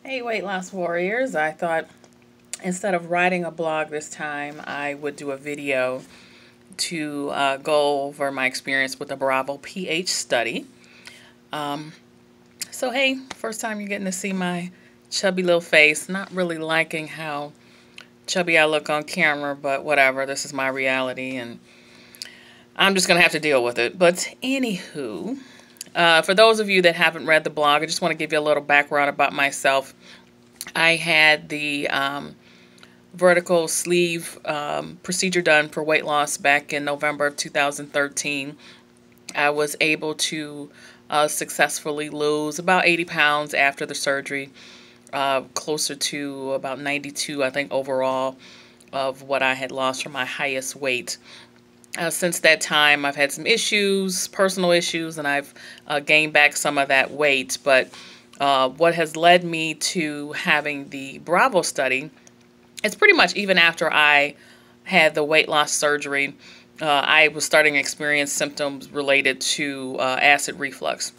Hey, weight loss warriors. I thought instead of writing a blog this time, I would do a video to go over my experience with the Bravo pH study. So, hey, first time you're getting to see my chubby little face. Not really liking how chubby I look on camera, but whatever. This is my reality, and I'm just going to have to deal with it. But, anywho, for those of you that haven't read the blog, I just want to give you a little background about myself. I had the vertical sleeve procedure done for weight loss back in November of 2013. I was able to successfully lose about 80 pounds after the surgery, closer to about 92, I think, overall of what I had lost from my highest weight. Since that time, I've had some issues, personal issues, and I've gained back some of that weight. But what has led me to having the Bravo study, it's pretty much even after I had the weight loss surgery, I was starting to experience symptoms related to acid reflux.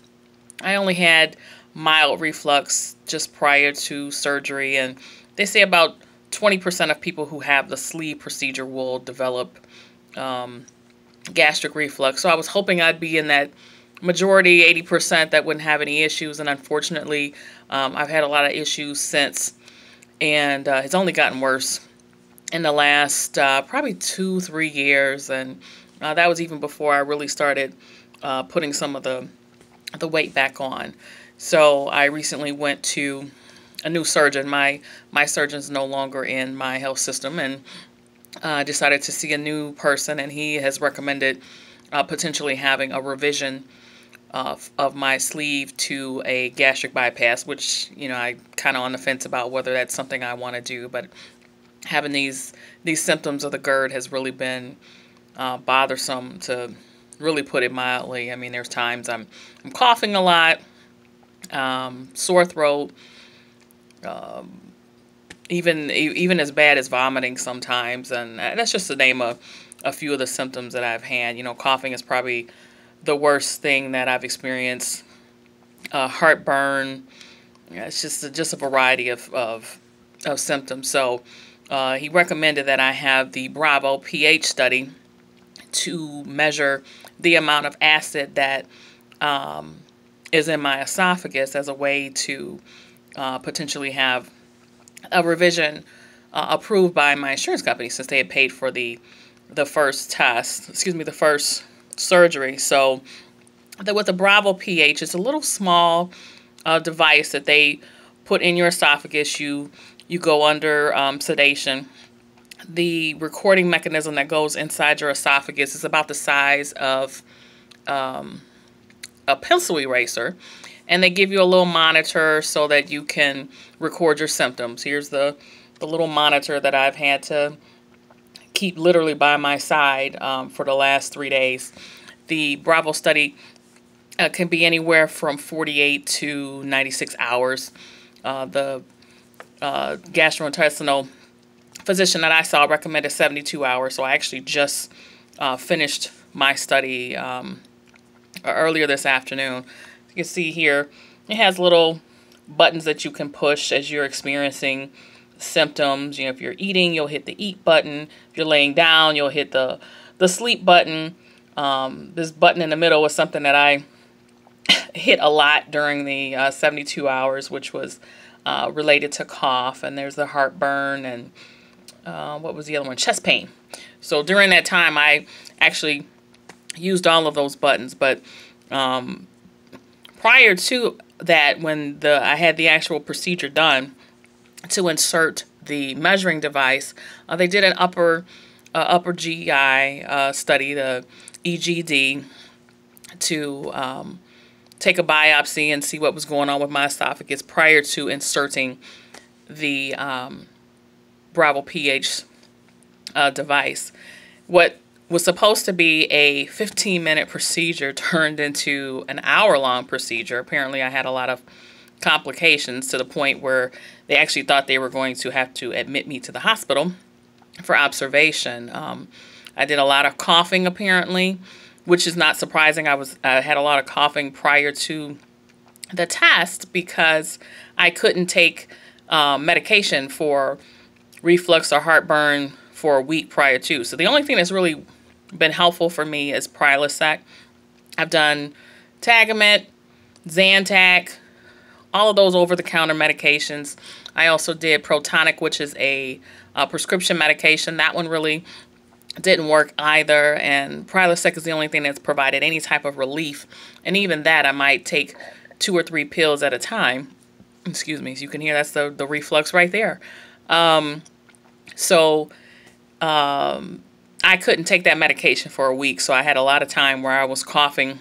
I only had mild reflux just prior to surgery, and they say about 20% of people who have the sleeve procedure will develop gastric reflux. So I was hoping I'd be in that majority, 80%, that wouldn't have any issues, and unfortunately, I've had a lot of issues since, and it's only gotten worse in the last probably 2-3 years, and that was even before I really started putting some of the weight back on. So I recently went to a new surgeon. My surgeon's no longer in my health system, and decided to see a new person, and he has recommended potentially having a revision of my sleeve to a gastric bypass, which, you know, I kind of on the fence about whether that's something I want to do. But having these symptoms of the GERD has really been bothersome, to really put it mildly. I mean, there's times I'm coughing a lot, sore throat, even as bad as vomiting sometimes, and that's just to name a few of the symptoms that I've had. You know, coughing is probably the worst thing that I've experienced. Heartburn. Yeah, it's just a variety of symptoms. So he recommended that I have the Bravo pH study to measure the amount of acid that is in my esophagus, as a way to potentially have a revision approved by my insurance company, since they had paid for the first test, the first surgery. So with the Bravo pH, it's a little small device that they put in your esophagus. You go under sedation. The recording mechanism that goes inside your esophagus is about the size of a pencil eraser, and they give you a little monitor so that you can record your symptoms. Here's the little monitor that I've had to keep literally by my side for the last 3 days. The Bravo study can be anywhere from 48 to 96 hours. The gastrointestinal physician that I saw recommended 72 hours, so I actually just finished my study earlier this afternoon. You can see here, it has little buttons that you can push as you're experiencing symptoms. You know, if you're eating, you'll hit the eat button. If you're laying down, you'll hit the sleep button. This button in the middle was something that I hit a lot during the 72 hours, which was related to cough. And there's the heartburn, and what was the other one? Chest pain. So during that time, I actually used all of those buttons. But prior to that, when I had the actual procedure done to insert the measuring device, they did an upper GI study, the EGD, to take a biopsy and see what was going on with my esophagus prior to inserting the Bravo pH device. What was supposed to be a 15-minute procedure turned into an hour-long procedure. Apparently, I had a lot of complications, to the point where they actually thought they were going to have to admit me to the hospital for observation. I did a lot of coughing, apparently, which is not surprising. I had a lot of coughing prior to the test, because I couldn't take medication for reflux or heartburn for a week prior to. So the only thing that's really been helpful for me is Prilosec. I've done Tagamet, Zantac, all of those over-the-counter medications. I also did Protonic, which is a prescription medication. That one really didn't work either, and Prilosec is the only thing that's provided any type of relief, and even that I might take 2 or 3 pills at a time. Excuse me, so you can hear that's the reflux right there. I couldn't take that medication for a week, so I had a lot of time where I was coughing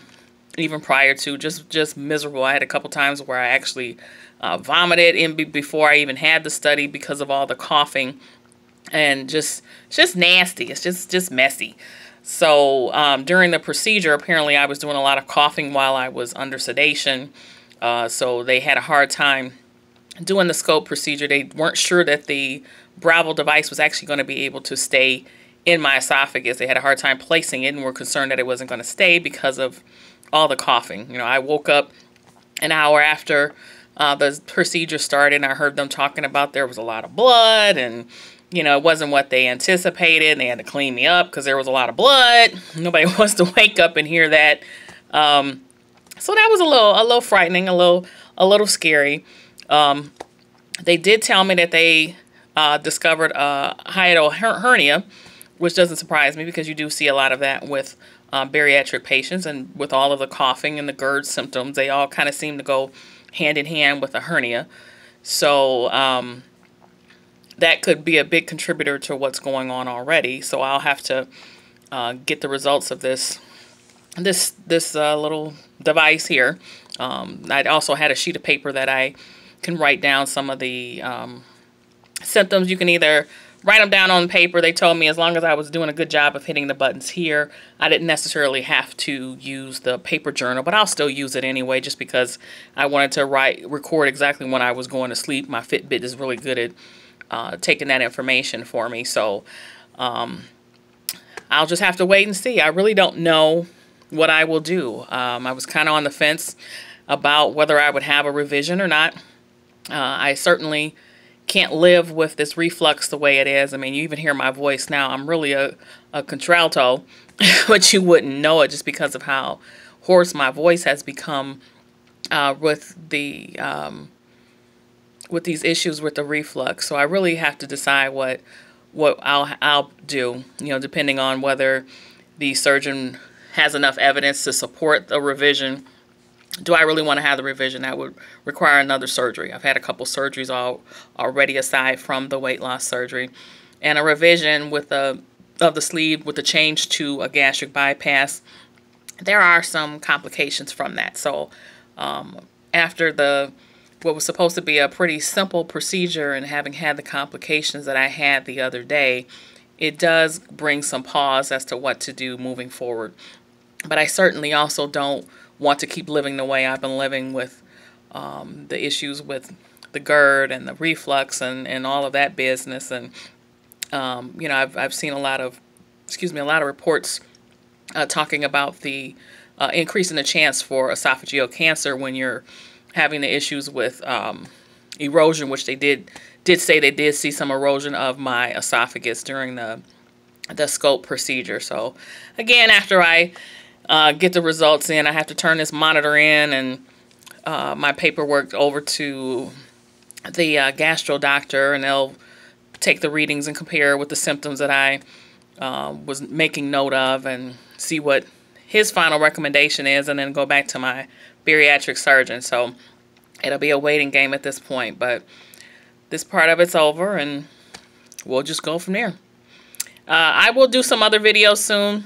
even prior to, just miserable. I had a couple times where I actually vomited before I even had the study because of all the coughing, and just nasty. It's just messy. So during the procedure, apparently I was doing a lot of coughing while I was under sedation. So they had a hard time doing the scope procedure. They weren't sure that the Bravo device was actually going to be able to stay in my esophagus. They had a hard time placing it and were concerned that it wasn't going to stay because of all the coughing. You know, I woke up an hour after the procedure started, and I heard them talking about there was a lot of blood, and you know, it wasn't what they anticipated, and they had to clean me up because there was a lot of blood. Nobody wants to wake up and hear that. So that was a little frightening, a little scary. They did tell me that they discovered a hiatal hernia, which doesn't surprise me because you do see a lot of that with bariatric patients, and with all of the coughing and the GERD symptoms, they all kind of seem to go hand in hand with a hernia. So that could be a big contributor to what's going on already. So I'll have to get the results of this little device here. I also had a sheet of paper that I can write down some of the symptoms. You can either write them down on paper. They told me as long as I was doing a good job of hitting the buttons here, I didn't necessarily have to use the paper journal, but I'll still use it anyway just because I wanted to record exactly when I was going to sleep. My Fitbit is really good at taking that information for me. So I'll just have to wait and see. I really don't know what I will do. I was kind of on the fence about whether I would have a revision or not. I certainly can't live with this reflux the way it is. I mean, you even hear my voice now. I'm really a contralto, but you wouldn't know it just because of how hoarse my voice has become with these issues with the reflux. So I really have to decide what I'll do, you know, depending on whether the surgeon has enough evidence to support the revision. Do I really want to have the revision? That would require another surgery. I've had a couple surgeries already aside from the weight loss surgery. And a revision of the sleeve with the change to a gastric bypass, there are some complications from that. So after what was supposed to be a pretty simple procedure and having had the complications that I had the other day, it does bring some pause as to what to do moving forward. But I certainly also don't want to keep living the way I've been living with the issues with the GERD and the reflux and all of that business. And you know, I've seen a lot of reports talking about the increase in the chance for esophageal cancer when you're having the issues with erosion, which they did say they did see some erosion of my esophagus during the scope procedure. So again, after I get the results in, I have to turn this monitor in and my paperwork over to the gastro doctor, and they'll take the readings and compare with the symptoms that I was making note of and see what his final recommendation is, and then go back to my bariatric surgeon. So it'll be a waiting game at this point, but this part of it's over and we'll just go from there. I will do some other videos soon.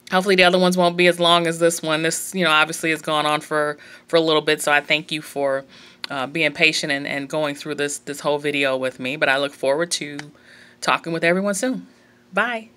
Hopefully the other ones won't be as long as this one. This, you know, obviously has gone on for a little bit, so I thank you for being patient and going through this whole video with me. But I look forward to talking with everyone soon. Bye.